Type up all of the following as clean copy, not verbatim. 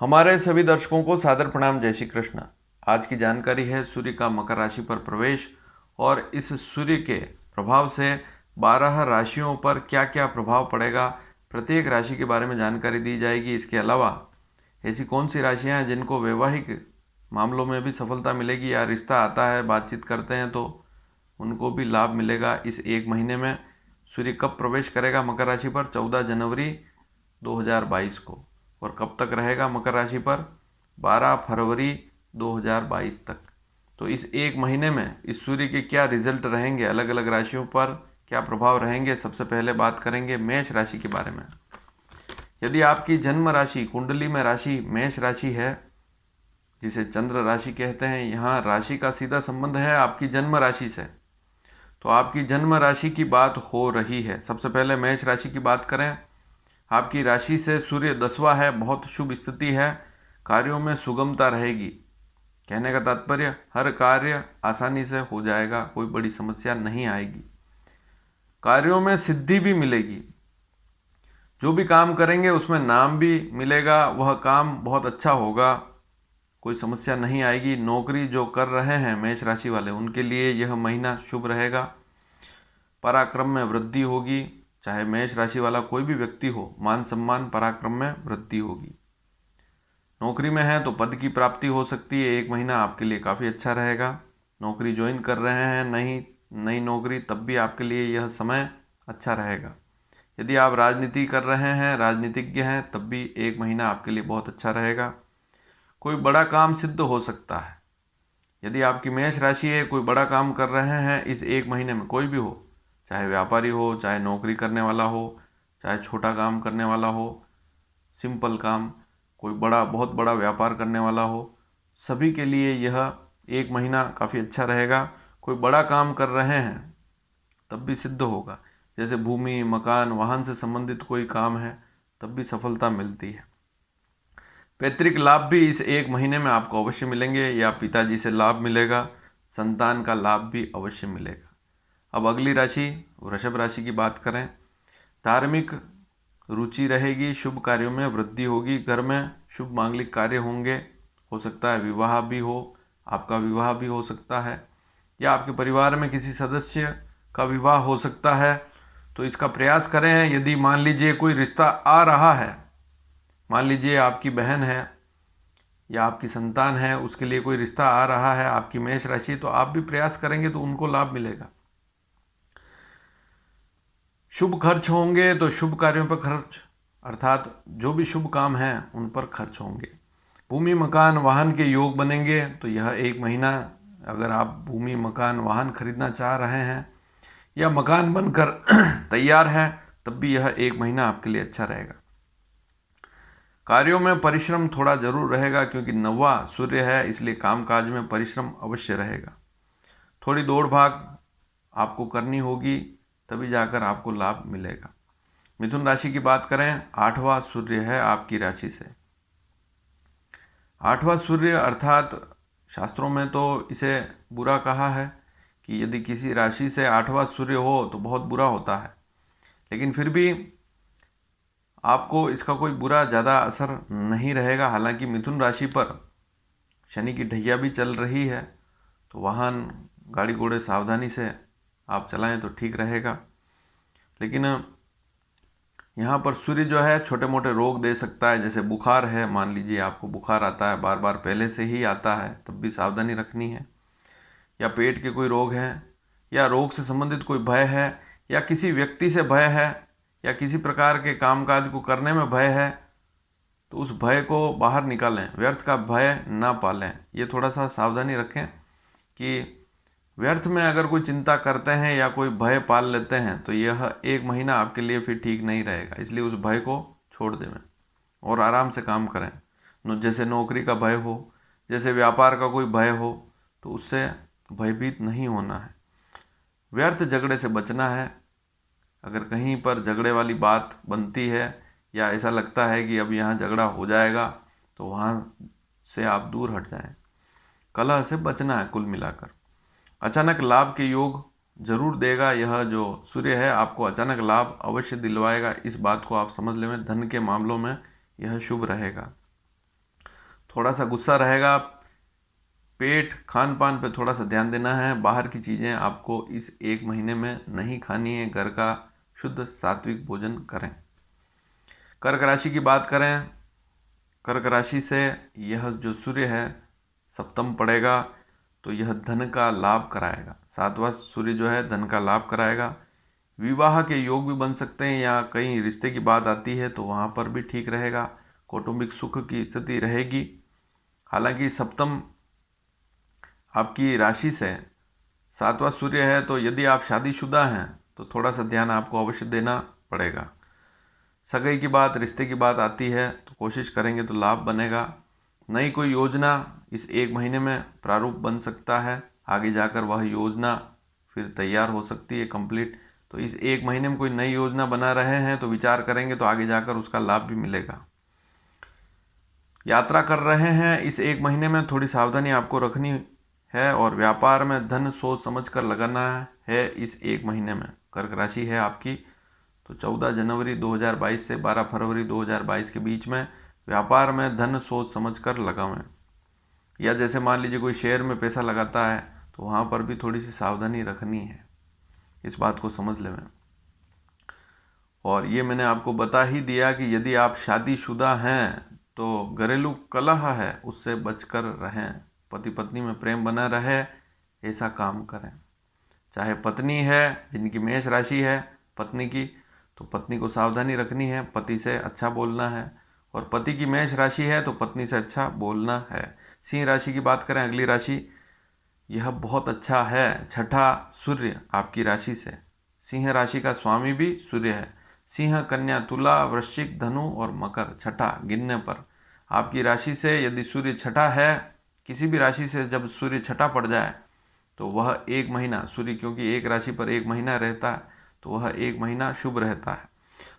हमारे सभी दर्शकों को सादर प्रणाम। जय श्री कृष्ण। आज की जानकारी है सूर्य का मकर राशि पर प्रवेश और इस सूर्य के प्रभाव से 12 राशियों पर क्या क्या प्रभाव पड़ेगा, प्रत्येक राशि के बारे में जानकारी दी जाएगी। इसके अलावा ऐसी कौन सी राशियां हैं जिनको वैवाहिक मामलों में भी सफलता मिलेगी या रिश्ता आता है, बातचीत करते हैं तो उनको भी लाभ मिलेगा। इस एक महीने में सूर्य कब प्रवेश करेगा मकर राशि पर? 14 जनवरी 2022 को। और कब तक रहेगा मकर राशि पर? 12 फरवरी 2022 तक। तो इस एक महीने में इस सूर्य के क्या रिजल्ट रहेंगे, अलग अलग राशियों पर क्या प्रभाव रहेंगे, सबसे पहले बात करेंगे मेष राशि के बारे में। यदि आपकी जन्म राशि कुंडली में राशि मेष राशि है, जिसे चंद्र राशि कहते हैं, यहाँ राशि का सीधा संबंध है आपकी जन्म राशि से, तो आपकी जन्म राशि की बात हो रही है। सबसे पहले मेष राशि की बात करें। आपकी राशि से सूर्य 10वां है, बहुत शुभ स्थिति है, कार्यों में सुगमता रहेगी। कहने का तात्पर्य हर कार्य आसानी से हो जाएगा, कोई बड़ी समस्या नहीं आएगी, कार्यों में सिद्धि भी मिलेगी। जो भी काम करेंगे उसमें नाम भी मिलेगा, वह काम बहुत अच्छा होगा, कोई समस्या नहीं आएगी। नौकरी जो कर रहे हैं मेष राशि वाले, उनके लिए यह महीना शुभ रहेगा। पराक्रम में वृद्धि होगी, चाहे मेष राशि वाला कोई भी व्यक्ति हो, मान सम्मान पराक्रम में वृद्धि होगी। नौकरी में है तो पद की प्राप्ति हो सकती है। एक महीना आपके लिए काफ़ी अच्छा रहेगा। नौकरी ज्वाइन कर रहे हैं, नई नौकरी, तब भी आपके लिए यह समय अच्छा रहेगा। यदि आप राजनीति कर रहे हैं, राजनीतिज्ञ हैं, तब भी एक महीना आपके लिए बहुत अच्छा रहेगा। कोई बड़ा काम सिद्ध हो सकता है। यदि आपकी मेष राशि है, कोई बड़ा काम कर रहे हैं इस एक महीने में, कोई भी हो, चाहे व्यापारी हो, चाहे नौकरी करने वाला हो, चाहे छोटा काम करने वाला हो, सिंपल काम, कोई बड़ा बहुत बड़ा व्यापार करने वाला हो, सभी के लिए यह एक महीना काफ़ी अच्छा रहेगा। कोई बड़ा काम कर रहे हैं तब भी सिद्ध होगा, जैसे भूमि मकान वाहन से संबंधित कोई काम है, तब भी सफलता मिलती है। पैतृक लाभ भी इस एक महीने में आपको अवश्य मिलेंगे, या पिताजी से लाभ मिलेगा, संतान का लाभ भी अवश्य मिलेगा। अब अगली राशि वृषभ राशि की बात करें। धार्मिक रुचि रहेगी, शुभ कार्यों में वृद्धि होगी, घर में शुभ मांगलिक कार्य होंगे, हो सकता है विवाह भी हो, आपका विवाह भी हो सकता है, या आपके परिवार में किसी सदस्य का विवाह हो सकता है। तो इसका प्रयास करें। यदि मान लीजिए कोई रिश्ता आ रहा है, मान लीजिए आपकी बहन है या आपकी संतान है, उसके लिए कोई रिश्ता आ रहा है, आपकी मेष राशि, तो आप भी प्रयास करेंगे तो उनको लाभ मिलेगा। शुभ खर्च होंगे तो शुभ कार्यों पर खर्च, अर्थात जो भी शुभ काम हैं उन पर खर्च होंगे। भूमि मकान वाहन के योग बनेंगे। तो यह एक महीना, अगर आप भूमि मकान वाहन खरीदना चाह रहे हैं या मकान बनकर तैयार है, तब भी यह एक महीना आपके लिए अच्छा रहेगा। कार्यों में परिश्रम थोड़ा जरूर रहेगा, क्योंकि 9वां सूर्य है, इसलिए कामकाज में परिश्रम अवश्य रहेगा। थोड़ी दौड़ भाग आपको करनी होगी, तभी जाकर आपको लाभ मिलेगा। मिथुन राशि की बात करें। 8वां सूर्य है आपकी राशि से। 8वां सूर्य अर्थात शास्त्रों में तो इसे बुरा कहा है कि यदि किसी राशि से 8वां सूर्य हो तो बहुत बुरा होता है, लेकिन फिर भी आपको इसका कोई बुरा ज़्यादा असर नहीं रहेगा। हालांकि मिथुन राशि पर शनि की ढैया भी चल रही है, तो वाहन गाड़ी घोड़े सावधानी से आप चलाएं तो ठीक रहेगा। लेकिन यहाँ पर सूर्य जो है छोटे मोटे रोग दे सकता है, जैसे बुखार है, मान लीजिए आपको बुखार आता है, बार बार पहले से ही आता है, तब भी सावधानी रखनी है। या पेट के कोई रोग हैं, या रोग से संबंधित कोई भय है, या किसी व्यक्ति से भय है, या किसी प्रकार के कामकाज को करने में भय है, तो उस भय को बाहर निकालें, व्यर्थ का भय ना पालें। ये थोड़ा सा सावधानी रखें कि व्यर्थ में अगर कोई चिंता करते हैं या कोई भय पाल लेते हैं तो यह एक महीना आपके लिए फिर ठीक नहीं रहेगा। इसलिए उस भय को छोड़ दें और आराम से काम करें। जैसे नौकरी का भय हो, जैसे व्यापार का कोई भय हो, तो उससे भयभीत नहीं होना है। व्यर्थ झगड़े से बचना है। अगर कहीं पर झगड़े वाली बात बनती है या ऐसा लगता है कि अब यहाँ झगड़ा हो जाएगा, तो वहाँ से आप दूर हट जाएं। कलह से बचना है। कुल मिलाकर अचानक लाभ के योग जरूर देगा। यह जो सूर्य है आपको अचानक लाभ अवश्य दिलवाएगा, इस बात को आप समझ लें। धन के मामलों में यह शुभ रहेगा। थोड़ा सा गुस्सा रहेगा। पेट खान पान पे थोड़ा सा ध्यान देना है। बाहर की चीज़ें आपको इस 1 महीने में नहीं खानी है। घर का शुद्ध सात्विक भोजन करें। कर्क राशि की बात करें, कर्क राशि से यह जो सूर्य है सप्तम पड़ेगा, तो यह धन का लाभ कराएगा। 7वां सूर्य जो है धन का लाभ कराएगा। विवाह के योग भी बन सकते हैं, या कहीं रिश्ते की बात आती है तो वहाँ पर भी ठीक रहेगा। कौटुंबिक सुख की स्थिति रहेगी। हालांकि सप्तम आपकी राशि से 7वां सूर्य है, तो यदि आप शादीशुदा हैं तो थोड़ा सा ध्यान आपको अवश्य देना पड़ेगा। सगाई की बात, रिश्ते की बात आती है तो कोशिश करेंगे तो लाभ बनेगा। नई कोई योजना इस 1 महीने में प्रारूप बन सकता है। आगे जाकर वह योजना फिर तैयार हो सकती है कंप्लीट। तो इस 1 महीने में कोई नई योजना बना रहे हैं तो विचार करेंगे तो आगे जाकर उसका लाभ भी मिलेगा। यात्रा कर रहे हैं इस 1 महीने में थोड़ी सावधानी आपको रखनी है। और व्यापार में धन सोच समझ कर लगाना है इस 1 महीने में। कर्क राशि है आपकी, तो 14 जनवरी 2022 से 12 फरवरी 2022 के बीच में व्यापार में धन सोच समझ कर लगावें। या जैसे मान लीजिए कोई शेयर में पैसा लगाता है तो वहाँ पर भी थोड़ी सी सावधानी रखनी है, इस बात को समझ लें। और ये मैंने आपको बता ही दिया कि यदि आप शादीशुदा हैं तो घरेलू कलह है उससे बचकर रहें। पति पत्नी में प्रेम बना रहे, ऐसा काम करें। चाहे पत्नी है जिनकी मेष राशि है पत्नी की, तो पत्नी को सावधानी रखनी है, पति से अच्छा बोलना है। और पति की मेष राशि है तो पत्नी से अच्छा बोलना है। सिंह राशि की बात करें, अगली राशि, यह बहुत अच्छा है। छठा सूर्य आपकी राशि से, सिंह राशि का स्वामी भी सूर्य है। सिंह, कन्या, तुला, वृश्चिक, धनु और मकर, छठा गिनने पर आपकी राशि से यदि सूर्य छठा है, किसी भी राशि से जब सूर्य छठा पड़ जाए तो वह 1 महीना, सूर्य क्योंकि एक राशि पर 1 महीना रहता है तो वह 1 महीना शुभ रहता है।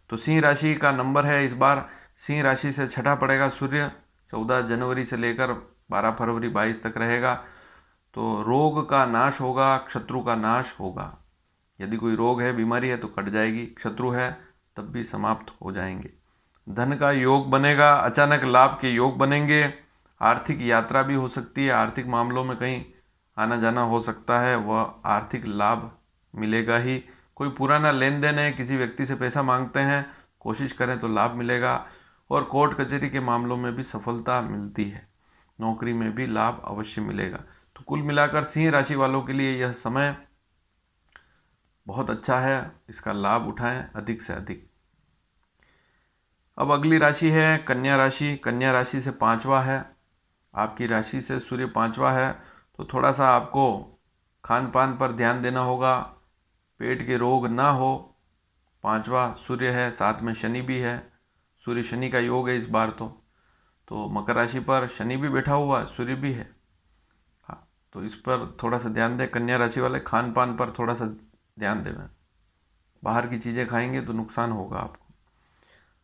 तो सिंह राशि का नंबर है इस बार, सिंह राशि से छठा पड़ेगा सूर्य, 14 जनवरी से लेकर 12 फरवरी 22 तक रहेगा। तो रोग का नाश होगा, शत्रु का नाश होगा। यदि कोई रोग है, बीमारी है तो कट जाएगी, शत्रु है तब भी समाप्त हो जाएंगे। धन का योग बनेगा, अचानक लाभ के योग बनेंगे। आर्थिक यात्रा भी हो सकती है, आर्थिक मामलों में कहीं आना जाना हो सकता है, वह आर्थिक लाभ मिलेगा ही। कोई पुराना लेन देन है, किसी व्यक्ति से पैसा मांगते हैं, कोशिश करें तो लाभ मिलेगा। और कोर्ट कचहरी के मामलों में भी सफलता मिलती है। नौकरी में भी लाभ अवश्य मिलेगा। तो कुल मिलाकर सिंह राशि वालों के लिए यह समय बहुत अच्छा है, इसका लाभ उठाएं अधिक से अधिक। अब अगली राशि है कन्या राशि। कन्या राशि से 5वां है, आपकी राशि से सूर्य 5वां है, तो थोड़ा सा आपको खान पान पर ध्यान देना होगा, पेट के रोग ना हो। 5वां सूर्य है, साथ में शनि भी है, सूर्य शनि का योग है इस बार। तो मकर राशि पर शनि भी बैठा हुआ, सूर्य भी है। हाँ, तो इस पर थोड़ा सा ध्यान दें। कन्या राशि वाले खान पान पर थोड़ा सा ध्यान दें, बाहर की चीज़ें खाएंगे तो नुकसान होगा आपको।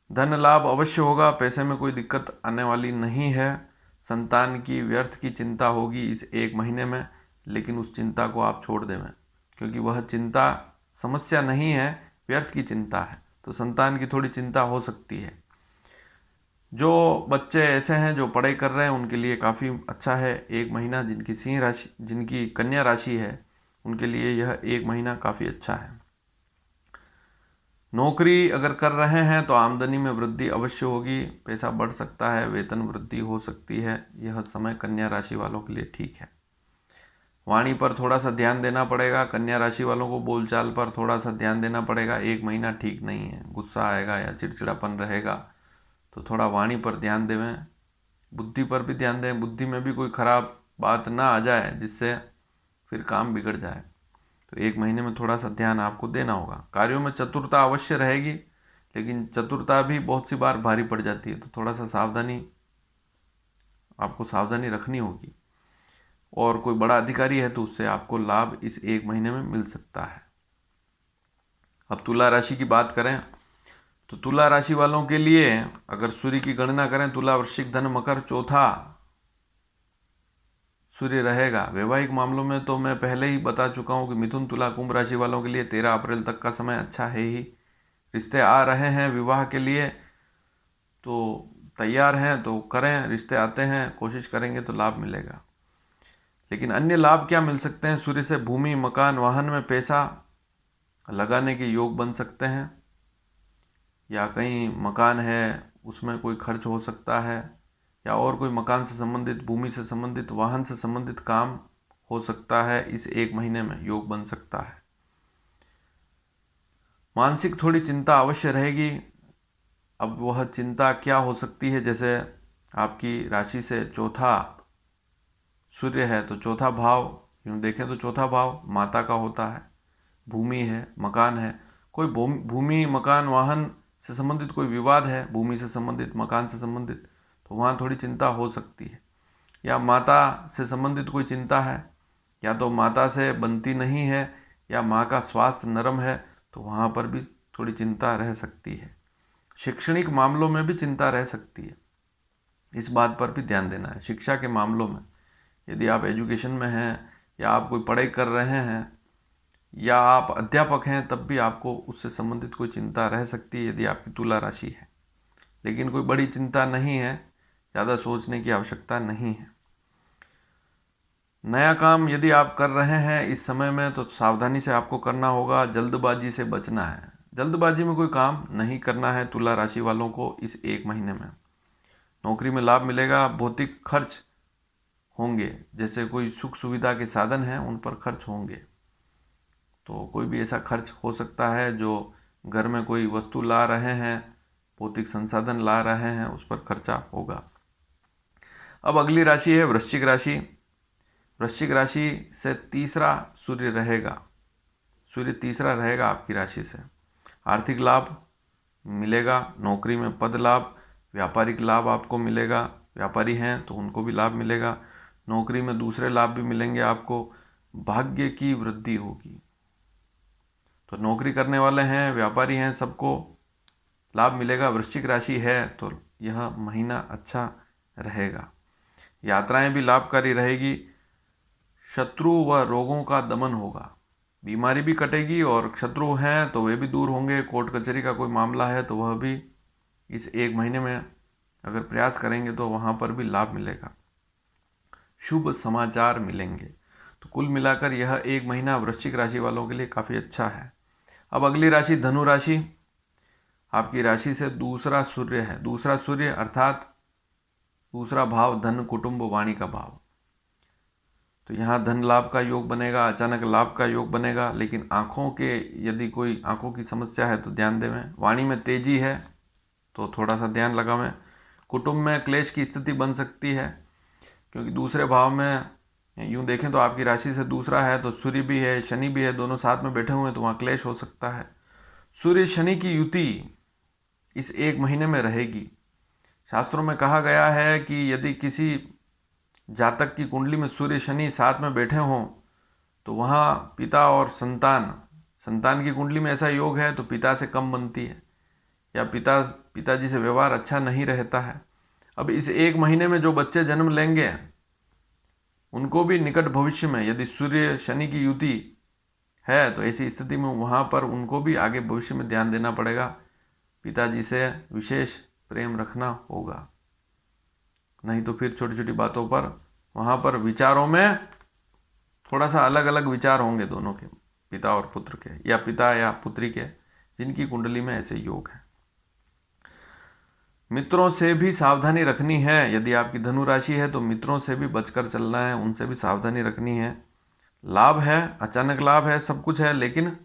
धन लाभ अवश्य होगा, पैसे में कोई दिक्कत आने वाली नहीं है। संतान की व्यर्थ की चिंता होगी इस 1 महीने में, लेकिन उस चिंता को आप छोड़ दें, क्योंकि वह चिंता समस्या नहीं है, व्यर्थ की चिंता है। तो संतान की थोड़ी चिंता हो सकती है। जो बच्चे ऐसे हैं जो पढ़ाई कर रहे हैं उनके लिए काफ़ी अच्छा है 1 महीना। जिनकी सिंह राशि, जिनकी कन्या राशि है, उनके लिए यह 1 महीना काफ़ी अच्छा है। नौकरी अगर कर रहे हैं तो आमदनी में वृद्धि अवश्य होगी, पैसा बढ़ सकता है, वेतन वृद्धि हो सकती है। यह समय कन्या राशि वालों के लिए ठीक है। वाणी पर थोड़ा सा ध्यान देना पड़ेगा, कन्या राशि वालों को बोलचाल पर थोड़ा सा ध्यान देना पड़ेगा। 1 महीना ठीक नहीं है, गुस्सा आएगा या चिड़चिड़ापन रहेगा, तो थोड़ा वाणी पर ध्यान देवें। बुद्धि पर भी ध्यान दें, बुद्धि में भी कोई खराब बात ना आ जाए जिससे फिर काम बिगड़ जाए। तो 1 महीने में थोड़ा सा ध्यान आपको देना होगा। कार्यों में चतुरता अवश्य रहेगी, लेकिन चतुरता भी बहुत सी बार भारी पड़ जाती है, तो थोड़ा सा आपको सावधानी रखनी होगी। और कोई बड़ा अधिकारी है तो उससे आपको लाभ इस 1 महीने में मिल सकता है। अब तुला राशि की बात करें तो तुला राशि वालों के लिए अगर सूर्य की गणना करें, तुला, वृश्चिक, धन, मकर, चौथा सूर्य रहेगा। वैवाहिक मामलों में तो मैं पहले ही बता चुका हूँ कि मिथुन, तुला, कुंभ राशि वालों के लिए 13 अप्रैल तक का समय अच्छा है ही। रिश्ते आ रहे हैं विवाह के लिए, तो तैयार हैं तो करें, रिश्ते आते हैं, कोशिश करेंगे तो लाभ मिलेगा। लेकिन अन्य लाभ क्या मिल सकते हैं सूर्य से? भूमि, मकान, वाहन में पैसा लगाने के योग बन सकते हैं, या कहीं मकान है उसमें कोई खर्च हो सकता है, या और कोई मकान से संबंधित, भूमि से संबंधित, वाहन से संबंधित काम हो सकता है। इस एक महीने में योग बन सकता है। मानसिक थोड़ी चिंता अवश्य रहेगी। अब वह चिंता क्या हो सकती है? जैसे आपकी राशि से चौथा सूर्य है तो चौथा भाव, यूँ देखें तो चौथा भाव माता का होता है, भूमि है, मकान है। कोई भूमि, मकान, वाहन से संबंधित कोई विवाद है, भूमि से संबंधित, मकान से संबंधित, तो वहाँ थोड़ी चिंता हो सकती है। या माता से संबंधित कोई चिंता है, या तो माता से बनती नहीं है, या माँ का स्वास्थ्य नरम है, तो वहाँ पर भी थोड़ी चिंता रह सकती है। शैक्षणिक मामलों में भी चिंता रह सकती है, इस बात पर भी ध्यान देना है। शिक्षा के मामलों में, यदि आप एजुकेशन में हैं, या आप कोई पढ़ाई कर रहे हैं, या आप अध्यापक हैं, तब भी आपको उससे संबंधित कोई चिंता रह सकती है यदि आपकी तुला राशि है। लेकिन कोई बड़ी चिंता नहीं है, ज़्यादा सोचने की आवश्यकता नहीं है। नया काम यदि आप कर रहे हैं इस समय में तो सावधानी से आपको करना होगा, जल्दबाजी से बचना है। जल्दबाजी में कोई काम नहीं करना है तुला राशि वालों को इस एक महीने में। नौकरी में लाभ मिलेगा। भौतिक खर्च होंगे, जैसे कोई सुख सुविधा के साधन हैं उन पर खर्च होंगे, तो कोई भी ऐसा खर्च हो सकता है जो घर में कोई वस्तु ला रहे हैं, भौतिक संसाधन ला रहे हैं, उस पर खर्चा होगा। अब अगली राशि है वृश्चिक राशि। वृश्चिक राशि से तीसरा सूर्य रहेगा, सूर्य तीसरा रहेगा आपकी राशि से। आर्थिक लाभ मिलेगा, नौकरी में पद लाभ, व्यापारिक लाभ आपको मिलेगा। व्यापारी हैं तो उनको भी लाभ मिलेगा। नौकरी में दूसरे लाभ भी मिलेंगे आपको। भाग्य की वृद्धि होगी। तो नौकरी करने वाले हैं, व्यापारी हैं, सबको लाभ मिलेगा। वृश्चिक राशि है तो यह महीना अच्छा रहेगा। यात्राएं भी लाभकारी रहेगी। शत्रु व रोगों का दमन होगा, बीमारी भी कटेगी, और शत्रु हैं तो वे भी दूर होंगे। कोर्ट कचहरी का कोई मामला है तो वह भी इस एक महीने में अगर प्रयास करेंगे तो वहाँ पर भी लाभ मिलेगा। शुभ समाचार मिलेंगे। तो कुल मिलाकर यह एक महीना वृश्चिक राशि वालों के लिए काफ़ी अच्छा है। अब अगली राशि धनु राशि। आपकी राशि से दूसरा सूर्य है। दूसरा सूर्य अर्थात दूसरा भाव धन, कुटुंब, वाणी का भाव। तो यहाँ धन लाभ का योग बनेगा, अचानक लाभ का योग बनेगा। लेकिन आँखों के, यदि कोई आँखों की समस्या है तो ध्यान देवें। वाणी में तेजी है तो थोड़ा सा ध्यान लगावें। कुटुंब में क्लेश की स्थिति बन सकती है, क्योंकि दूसरे भाव में यूँ देखें तो आपकी राशि से दूसरा है तो सूर्य भी है, शनि भी है, दोनों साथ में बैठे हुए हैं, तो वहाँ क्लेश हो सकता है। सूर्य शनि की युति इस एक महीने में रहेगी। शास्त्रों में कहा गया है कि यदि किसी जातक की कुंडली में सूर्य शनि साथ में बैठे हों तो वहाँ पिता और संतान की कुंडली में ऐसा योग है तो पिता से कम बनती है, या पिताजी से व्यवहार अच्छा नहीं रहता है। अब इस एक महीने में जो बच्चे जन्म लेंगे उनको भी निकट भविष्य में यदि सूर्य शनि की युति है तो ऐसी स्थिति में वहाँ पर उनको भी आगे भविष्य में ध्यान देना पड़ेगा। पिताजी से विशेष प्रेम रखना होगा, नहीं तो फिर छोटी छोटी बातों पर वहाँ पर विचारों में थोड़ा सा अलग अलग विचार होंगे दोनों के, पिता और पुत्र के, या पिता या पुत्री के, जिनकी कुंडली में ऐसे योग है। मित्रों से भी सावधानी रखनी है। यदि आपकी धनु राशि है तो मित्रों से भी बचकर चलना है, उनसे भी सावधानी रखनी है। लाभ है, अचानक लाभ है, सब कुछ है, लेकिन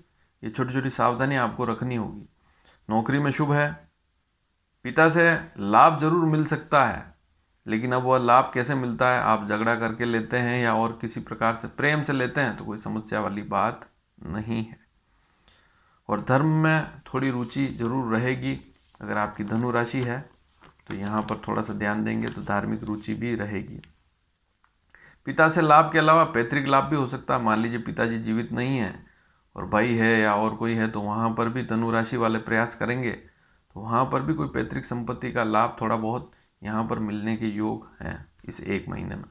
ये छोटी छोटी सावधानी आपको रखनी होगी। नौकरी में शुभ है। पिता से लाभ जरूर मिल सकता है, लेकिन अब वह लाभ कैसे मिलता है, आप झगड़ा करके लेते हैं या और किसी प्रकार से प्रेम से लेते हैं तो कोई समस्या वाली बात नहीं है। और धर्म में थोड़ी रुचि जरूर रहेगी। अगर आपकी धनु राशि है तो यहाँ पर थोड़ा सा ध्यान देंगे तो धार्मिक रुचि भी रहेगी। पिता से लाभ के अलावा पैतृक लाभ भी हो सकता है। मान लीजिए पिताजी जीवित नहीं है और भाई है या और कोई है, तो वहाँ पर भी धनु राशि वाले प्रयास करेंगे तो वहाँ पर भी कोई पैतृक संपत्ति का लाभ थोड़ा बहुत यहाँ पर मिलने के योग हैं इस एक महीने में।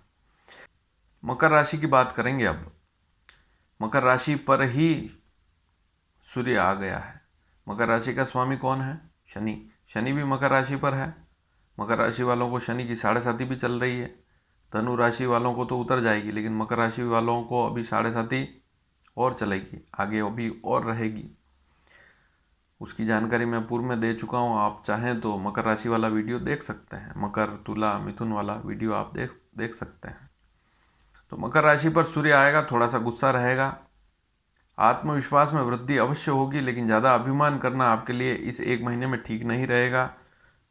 मकर राशि की बात करेंगे। अब मकर राशि पर ही सूर्य आ गया है। मकर राशि का स्वामी कौन है? शनि। शनि भी मकर राशि पर है। मकर राशि वालों को शनि की 7.5 भी चल रही है। धनु राशि वालों को तो उतर जाएगी, लेकिन मकर राशि वालों को अभी 7.5 और चलेगी, आगे अभी और रहेगी। उसकी जानकारी मैं पूर्व में दे चुका हूँ। आप चाहें तो मकर राशि वाला वीडियो देख सकते हैं, मकर तुला मिथुन वाला वीडियो आप देख सकते हैं। तो मकर राशि पर सूर्य आएगा, थोड़ा सा गुस्सा रहेगा, आत्मविश्वास में वृद्धि अवश्य होगी, लेकिन ज़्यादा अभिमान करना आपके लिए इस 1 महीने में ठीक नहीं रहेगा।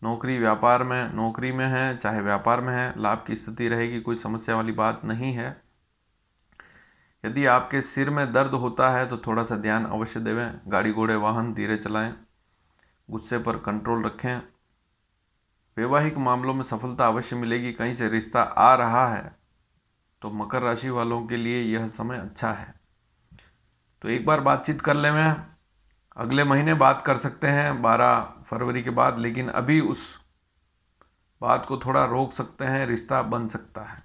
नौकरी में है चाहे व्यापार में है, लाभ की स्थिति रहेगी, कोई समस्या वाली बात नहीं है। यदि आपके सिर में दर्द होता है तो थोड़ा सा ध्यान अवश्य देवें। गाड़ी घोड़े वाहन धीरे चलाएं, गुस्से पर कंट्रोल रखें। वैवाहिक मामलों में सफलता अवश्य मिलेगी। कहीं से रिश्ता आ रहा है तो मकर राशि वालों के लिए यह समय अच्छा है। तो एक बार बातचीत कर लें, मैं अगले महीने बात कर सकते हैं 12 फरवरी के बाद, लेकिन अभी उस बात को थोड़ा रोक सकते हैं, रिश्ता बन सकता है।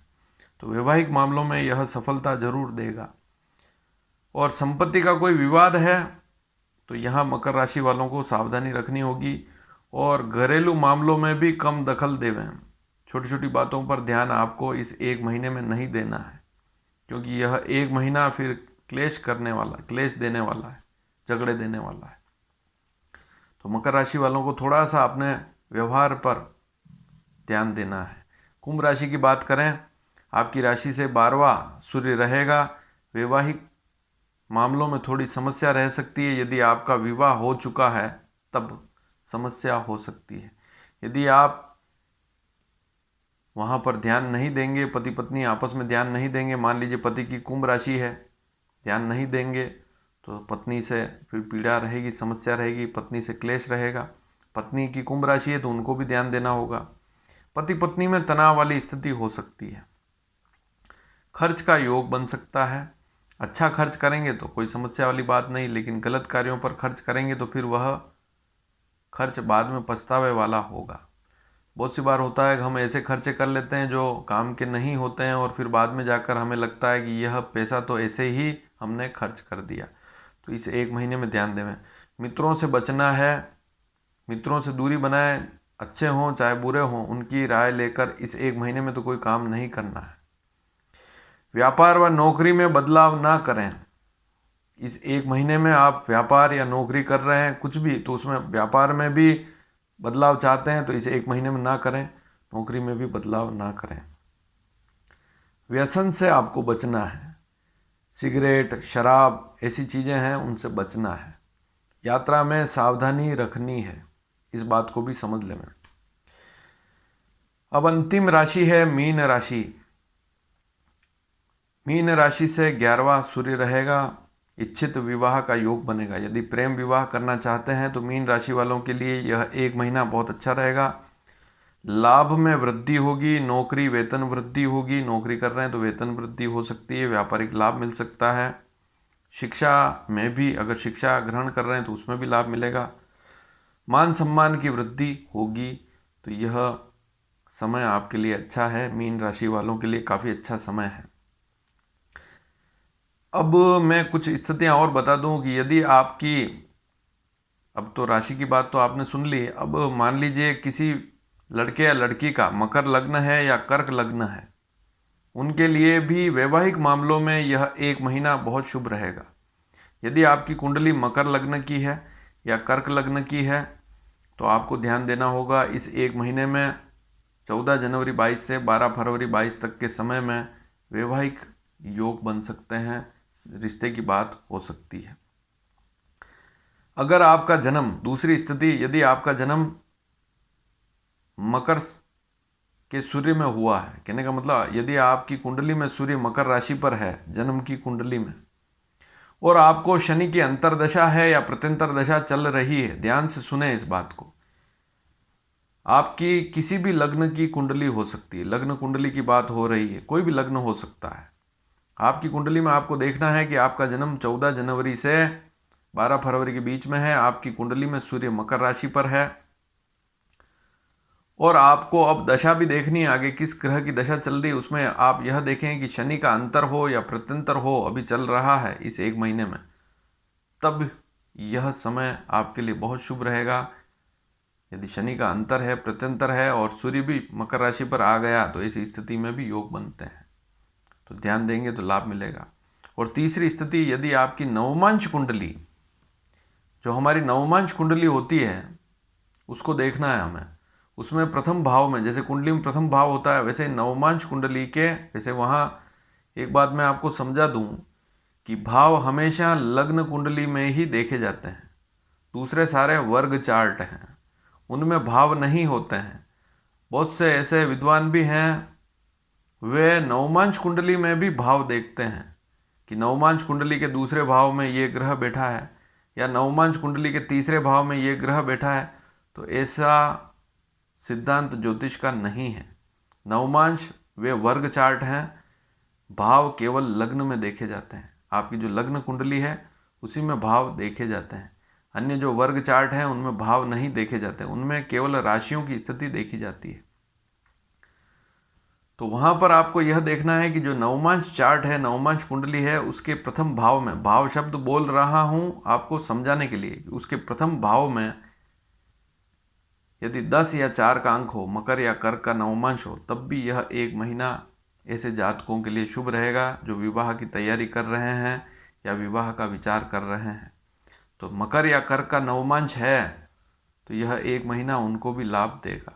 तो वैवाहिक मामलों में यह सफलता जरूर देगा। और संपत्ति का कोई विवाद है तो यहाँ मकर राशि वालों को सावधानी रखनी होगी। और घरेलू मामलों में भी कम दखल देवें। छोटी छोटी बातों पर ध्यान आपको इस 1 महीने में नहीं देना है, क्योंकि यह 1 महीना फिर क्लेश देने वाला है, झगड़े देने वाला है। तो मकर राशि वालों को थोड़ा सा अपने व्यवहार पर ध्यान देना है। कुंभ राशि की बात करें, आपकी राशि से 12वां सूर्य रहेगा। वैवाहिक मामलों में थोड़ी समस्या रह सकती है। यदि आपका विवाह हो चुका है तब समस्या हो सकती है। यदि आप वहाँ पर ध्यान नहीं देंगे, पति पत्नी आपस में ध्यान नहीं देंगे, मान लीजिए पति की कुंभ राशि है, ध्यान नहीं देंगे तो पत्नी से फिर पीड़ा रहेगी, समस्या रहेगी, पत्नी से क्लेश रहेगा। पत्नी की कुंभ राशि है तो उनको भी ध्यान देना होगा। पति पत्नी में तनाव वाली स्थिति हो सकती है। खर्च का योग बन सकता है। अच्छा खर्च करेंगे तो कोई समस्या वाली बात नहीं, लेकिन गलत कार्यों पर खर्च करेंगे तो फिर वह खर्च बाद में पछतावे वाला होगा। बहुत सी बार होता है कि हम ऐसे खर्चे कर लेते हैं जो काम के नहीं होते हैं, और फिर बाद में जाकर हमें लगता है कि यह पैसा तो ऐसे ही हमने खर्च कर दिया। तो इस 1 महीने में ध्यान देवें। मित्रों से बचना है, मित्रों से दूरी बनाएं, अच्छे हों चाहे बुरे हों, उनकी राय लेकर इस 1 महीने में तो कोई काम नहीं करना है। व्यापार व नौकरी में बदलाव ना करें। इस 1 महीने में आप व्यापार या नौकरी कर रहे हैं कुछ भी, तो उसमें व्यापार में भी बदलाव चाहते हैं तो इसे 1 महीने में ना करें, नौकरी में भी बदलाव ना करें। व्यसन से आपको बचना है। सिगरेट, शराब ऐसी चीज़ें हैं, उनसे बचना है। यात्रा में सावधानी रखनी है, इस बात को भी समझ लें। अब अंतिम राशि है मीन राशि। मीन राशि से 11वां सूर्य रहेगा। इच्छित विवाह का योग बनेगा। यदि प्रेम विवाह करना चाहते हैं तो मीन राशि वालों के लिए यह 1 महीना बहुत अच्छा रहेगा। लाभ में वृद्धि होगी, नौकरी वेतन वृद्धि होगी। नौकरी कर रहे हैं तो वेतन वृद्धि हो सकती है, व्यापारिक लाभ मिल सकता है। शिक्षा में भी अगर शिक्षा ग्रहण कर रहे हैं तो उसमें भी लाभ मिलेगा। मान सम्मान की वृद्धि होगी। तो यह समय आपके लिए अच्छा है, मीन राशि वालों के लिए काफ़ी अच्छा समय है। अब मैं कुछ स्थितियां और बता दूं कि यदि आपकी, अब तो राशि की बात तो आपने सुन ली, अब मान लीजिए किसी लड़के या लड़की का मकर लग्न है या कर्क लग्न है, उनके लिए भी वैवाहिक मामलों में यह 1 महीना बहुत शुभ रहेगा। यदि आपकी कुंडली मकर लग्न की है या कर्क लग्न की है तो आपको ध्यान देना होगा इस 1 महीने में 14 जनवरी 22 से 12 फरवरी 22 तक के समय में वैवाहिक योग बन सकते हैं, रिश्ते की बात हो सकती है। अगर आपका जन्म, दूसरी स्थिति, यदि आपका जन्म मकर के सूर्य में हुआ है, कहने का मतलब यदि आपकी कुंडली में सूर्य मकर राशि पर है जन्म की कुंडली में, और आपको शनि की अंतरदशा है या प्रत्यंतर दशा चल रही है, ध्यान से सुने इस बात को। आपकी किसी भी लग्न की कुंडली हो सकती है, लग्न कुंडली की बात हो रही है, कोई भी लग्न हो सकता है। आपकी कुंडली में आपको देखना है कि आपका जन्म 14 जनवरी से 12 फरवरी के बीच में है। आपकी कुंडली में सूर्य मकर राशि पर है, और आपको अब दशा भी देखनी है, आगे किस ग्रह की दशा चल रही है। उसमें आप यह देखें कि शनि का अंतर हो या प्रत्यंतर हो अभी चल रहा है इस 1 महीने में, तब यह समय आपके लिए बहुत शुभ रहेगा। यदि शनि का अंतर है, प्रत्यंतर है और सूर्य भी मकर राशि पर आ गया तो इस स्थिति में भी योग बनते हैं। तो ध्यान देंगे तो लाभ मिलेगा। और तीसरी स्थिति, यदि आपकी नवमांश कुंडली, जो हमारी नवमांश कुंडली होती है उसको देखना है हमें। उसमें प्रथम भाव में, जैसे कुंडली में प्रथम भाव होता है वैसे नवमांश कुंडली के, वैसे वहाँ एक बात मैं आपको समझा दूं कि भाव हमेशा लग्न कुंडली में ही देखे जाते हैं। दूसरे सारे वर्ग चार्ट हैं, उनमें भाव नहीं होते हैं। बहुत से ऐसे विद्वान भी हैं, वे नवमांश कुंडली में भी भाव देखते हैं कि नवमांश कुंडली के दूसरे भाव में ये ग्रह बैठा है या नवमांश कुंडली के तीसरे भाव में ये ग्रह बैठा है। तो ऐसा सिद्धांत ज्योतिष का नहीं है। नवमांश वे वर्ग चार्ट हैं, भाव केवल लग्न में देखे जाते हैं। आपकी जो लग्न कुंडली है उसी में भाव देखे जाते हैं। अन्य जो वर्ग चार्ट हैं उनमें भाव नहीं देखे जाते, उनमें केवल राशियों की स्थिति देखी जाती है। तो वहाँ पर आपको यह देखना है कि जो नवमांश चार्ट है, नवमांश कुंडली है, उसके प्रथम भाव में, भाव शब्द बोल रहा हूँ आपको समझाने के लिए, उसके प्रथम भाव में यदि 10 या 4 का अंक हो, मकर या कर्क का नवमांश हो, तब भी यह 1 महीना ऐसे जातकों के लिए शुभ रहेगा जो विवाह की तैयारी कर रहे हैं या विवाह का विचार कर रहे हैं। तो मकर या कर्क का नवमांश है तो यह 1 महीना उनको भी लाभ देगा,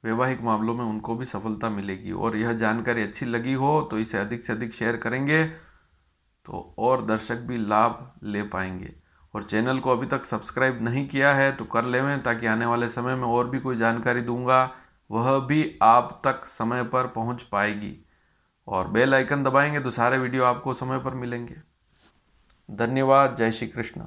वैवाहिक मामलों में उनको भी सफलता मिलेगी। और यह जानकारी अच्छी लगी हो तो इसे अधिक से अधिक शेयर करेंगे तो और दर्शक भी लाभ ले पाएंगे। और चैनल को अभी तक सब्सक्राइब नहीं किया है तो कर लेवें, ताकि आने वाले समय में और भी कोई जानकारी दूंगा वह भी आप तक समय पर पहुंच पाएगी। और बेल आइकन दबाएंगे तो सारे वीडियो आपको समय पर मिलेंगे। धन्यवाद। जय श्री कृष्ण।